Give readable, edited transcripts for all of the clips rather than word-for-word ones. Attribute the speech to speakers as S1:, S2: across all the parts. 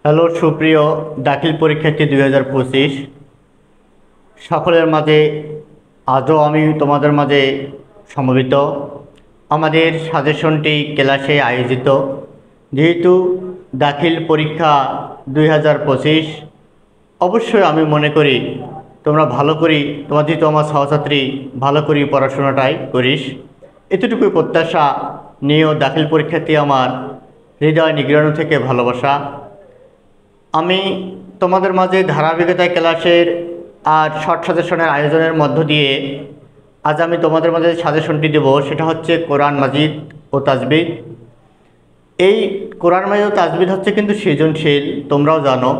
S1: Hello সুপ্রিয় দাখিল পরীক্ষার্থী 2025 সকলের মাঝে আজও আমি তোমাদের মাঝে সমবেত। আমাদের সাজেশনটি ক্লাসে আয়োজিত, যেহেতু দাখিল পরীক্ষা 2025 অবশ্যই আমি মনে করি তোমরা ভালো করি, তোমার যেহেতু আমার সহযাত্রী ভালো করি পড়াশোনাটাই করিস, এতটুকুই প্রত্যাশা নিয়েও দাখিল পরীক্ষার্থী আমার হৃদয় নিগ্রহ থেকে ভালোবাসা। আমি তোমাদের মাঝে ধারাবাহিকতায় ক্লাসের আর শর্ট সাজেশনের আয়োজনের মধ্য দিয়ে আজ আমি তোমাদের মাঝে সাজেশনটি দেব, সেটা হচ্ছে কোরআন মাজিদ ও তাজবিদ। এই কোরআন মাজিদ ও তাজবিদ হচ্ছে কিন্তু সৃজনশীল, তোমরাও জানো।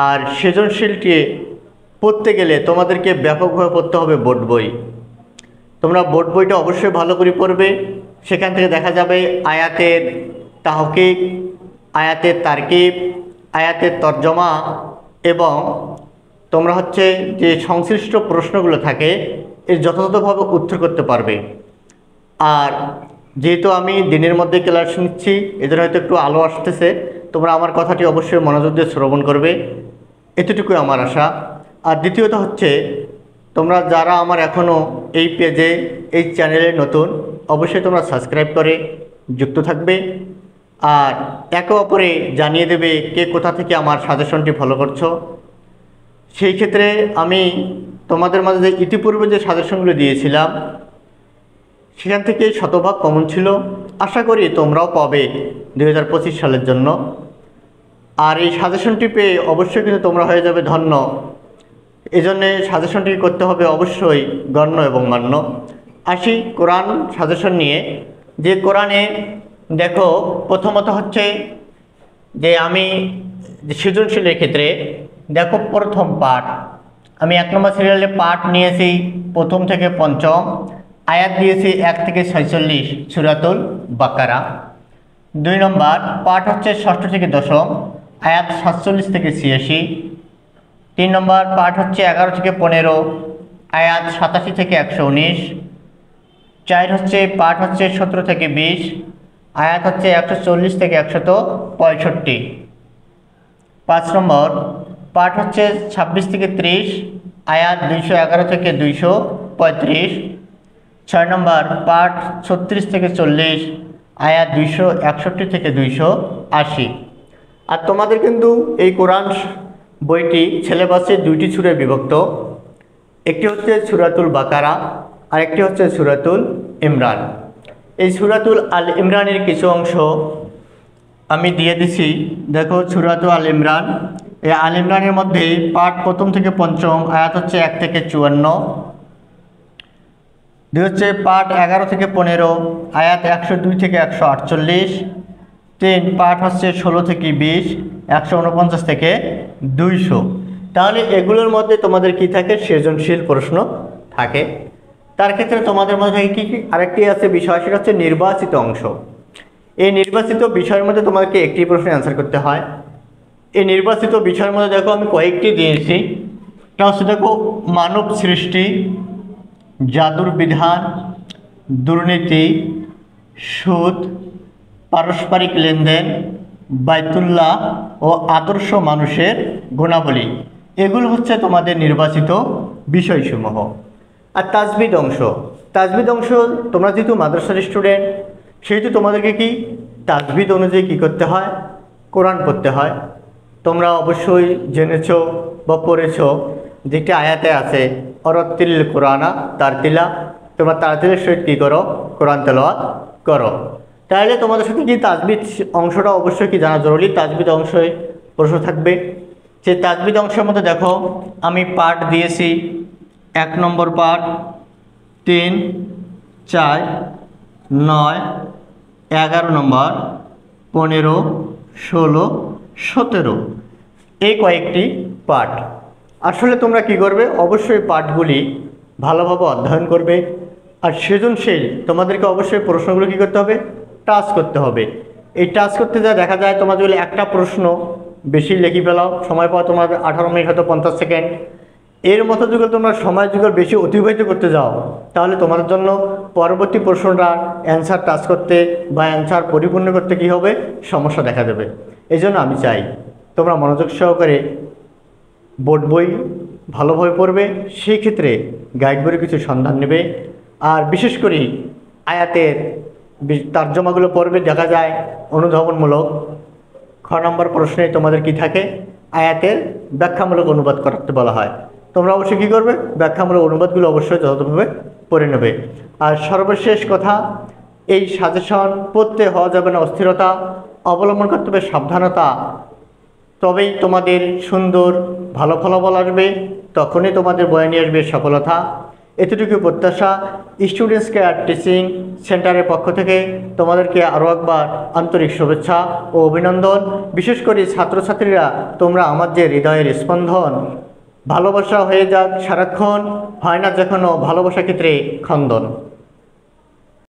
S1: আর সৃজনশীলটি পড়তে গেলে তোমাদেরকে ব্যাপকভাবে পড়তে হবে বোর্ড বই। তোমরা বোর্ড বইটা অবশ্যই ভালো করে পড়বে। সেখান থেকে দেখা যাবে আয়াতের তাহকিক, আয়াতের তারকিব, আয়াতের তর্জমা এবং তোমরা হচ্ছে যে সংশ্লিষ্ট প্রশ্নগুলো থাকে এর যথাযথভাবে উত্তর করতে পারবে। আর যেহেতু আমি দিনের মধ্যে ক্লাস নিচ্ছি, এদের হয়তো একটু আলো আসতেছে, তোমরা আমার কথাটি অবশ্যই মনোযোগ দিয়ে শ্রবণ করবে, এতটুকুই আমার আশা। আর দ্বিতীয়ত হচ্ছে তোমরা যারা আমার এখনও এই পেজে এই চ্যানেলে নতুন, অবশ্যই তোমরা সাবস্ক্রাইব করে যুক্ত থাকবে আর একে অপরে জানিয়ে দেবে কে কোথা থেকে আমার সাজেশনটি ফলো করছো। সেই ক্ষেত্রে আমি তোমাদের মাঝে যে ইতিপূর্বে যে সাজেশনগুলো দিয়েছিলাম সেখান থেকে শতভাগ কমন ছিল, আশা করি তোমরাও পাবে 2025 সালের জন্য। আর এই সাজেশনটি পেয়ে অবশ্যই কিন্তু তোমরা হয়ে যাবে ধন্য। এজন্যে সাজেশনটি করতে হবে অবশ্যই গণ্য এবং মান্য। আসি কোরআন সাজেশন নিয়ে। যে কোরআনে দেখো প্রথমত হচ্ছে যে আমি সৃজনশীলের ক্ষেত্রে দেখো প্রথম পাঠ, আমি 1 নম্বর সিরিয়ালে পাঠ নিয়েছি প্রথম থেকে পঞ্চম, আয়াত দিয়েছি 1 থেকে 46 সূরাতুল বাকারা। 2 নম্বর পাঠ হচ্ছে ষষ্ঠ থেকে দশম, আয়াত 47 থেকে 86। 3 নম্বর পাঠ হচ্ছে 11 থেকে 15, আয়াত 87 থেকে 119। 4 হচ্ছে পাঠ হচ্ছে 17 থেকে 20, আয়াত হচ্ছে 140 থেকে 165। 5 নম্বর পাঠ হচ্ছে 26 থেকে 30, আয়াত 211 থেকে 235। 6 নম্বর পাঠ 36 থেকে 40, আয়াত 261 থেকে 280। আর তোমাদের কিন্তু এই কোরআন বইটি সিলেবাসে 2টি সূরায় বিভক্ত, একটি হচ্ছে সূরাতুল বাকারা আর একটি হচ্ছে সূরাতুল ইমরান। এই সূরাতুল আল ইমরানের কিছু অংশ আমি দিয়ে দিছি। দেখো সূরাতুল আল ইমরান, এই আল ইমরানের মধ্যে পাঠ প্রথম থেকে পঞ্চম, আয়াত হচ্ছে 1 থেকে 54। 2 হচ্ছে পাঠ 11 থেকে 15, আয়াত 102 থেকে 148। 3 পাঠ হচ্ছে 16 থেকে 20, 149 থেকে 200। তাহলে এগুলোর মধ্যে তোমাদের কি থাকে? সৃজনশীল প্রশ্ন থাকে। তার ক্ষেত্রে তোমাদের মধ্যে কি আরেকটি আছে বিষয়, সেটা হচ্ছে নির্বাচিত অংশ। এই নির্বাচিত বিষয়ের মধ্যে তোমাদেরকে একটি প্রশ্নের অ্যান্সার করতে হয়। এই নির্বাচিত বিষয়ের মধ্যে দেখো আমি কয়েকটি দিয়েছি। এটা হচ্ছে দেখো মানব সৃষ্টি, জাদুর বিধান, দুর্নীতি, সুদ, পারস্পরিক লেনদেন, বাইতুল্লাহ ও আদর্শ মানুষের গুণাবলী। এগুলো হচ্ছে তোমাদের নির্বাচিত বিষয়সমূহ। আর তাজবিদ অংশ, তাজবিদ অংশ তোমরা যেহেতু মাদ্রাসার স্টুডেন্ট, সেহেতু তোমাদেরকে কি তাজবিদ অনুযায়ী কী করতে হয়? কোরআন পড়তে হয়। তোমরা অবশ্যই জেনেছ বা পড়েছ, যেটি আয়াতে আছে অরত্তিল কোরআনা তারতিলা, তোমরা তারতিলের সহিত কী করো? কোরআন তেলাওয়াত করো। তাহলে তোমাদের সাথে কি তাজবিদ অংশটা অবশ্যই কি জানা জরুরি। তাজবিদ অংশে প্রশ্ন থাকবে। সেই তাজবিদ অংশের মধ্যে দেখো আমি পাঠ দিয়েছি 1 নম্বর পাঠ 3, 4, 9, 11 নম্বর, 15, 16, 17 এই কয়েকটি পাঠ। আসলে তোমরা কি করবে? অবশ্যই পাঠগুলি ভালোভাবে অধ্যয়ন করবে। আর সৃজনশীল তোমাদেরকে অবশ্যই প্রশ্নগুলো কী করতে হবে? টাচ করতে হবে। এই টাচ করতে যা দেখা যায়, তোমরা যদি একটা প্রশ্ন বেশি লিখে ফেলাও, সময় পাও তোমার 18 মিনিট হয়তো 50 সেকেন্ড, এর মতো যদি তোমরা সময় যুগল বেশি অতিবাহিত করতে যাও, তাহলে তোমাদের জন্য পরবর্তী প্রশ্নটা অ্যান্সার টাচ করতে বা অ্যান্সার পরিপূর্ণ করতে কী হবে? সমস্যা দেখা দেবে। এই জন্য আমি চাই তোমরা মনোযোগ সহকারে বোর্ড বই ভালোভাবে পড়বে, সেই ক্ষেত্রে গাইড বইয়ের কিছু সন্ধান নেবে। আর বিশেষ করে আয়াতের তর্জমাগুলো পড়বে, দেখা যায় অনুধাবনমূলক। খ নম্বর প্রশ্নে তোমাদের কি থাকে, আয়াতের ব্যাখ্যামূলক অনুবাদ করতে বলা হয়। তোমরা অবশ্যই কী করবে, ব্যাখ্যামূলক অনুবাদগুলো অবশ্যই যথাযথভাবে পড়ে নেবে। আর সর্বশেষ কথা, এই সাজেশন পড়তে হওয়া যাবে না অস্থিরতা, অবলম্বন করতে হবে সাবধানতা, তবেই তোমাদের সুন্দর ভালো ফলাফল আসবে, তখনই তোমাদের বয়ে নিয়ে আসবে সফলতা। এতটুকু প্রত্যাশা। স্টুডেন্টস কেয়ার টিচিং সেন্টারের পক্ষ থেকে তোমাদেরকে আরও একবার আন্তরিক শুভেচ্ছা ও অভিনন্দন। বিশেষ করে ছাত্রছাত্রীরা, তোমরা আমার যে হৃদয়ের স্পন্দন, ভালোবাসা হয়ে যাক সারাক্ষণ, হয় না যখনও ভালোবাসা ক্ষেত্রে খন্দন।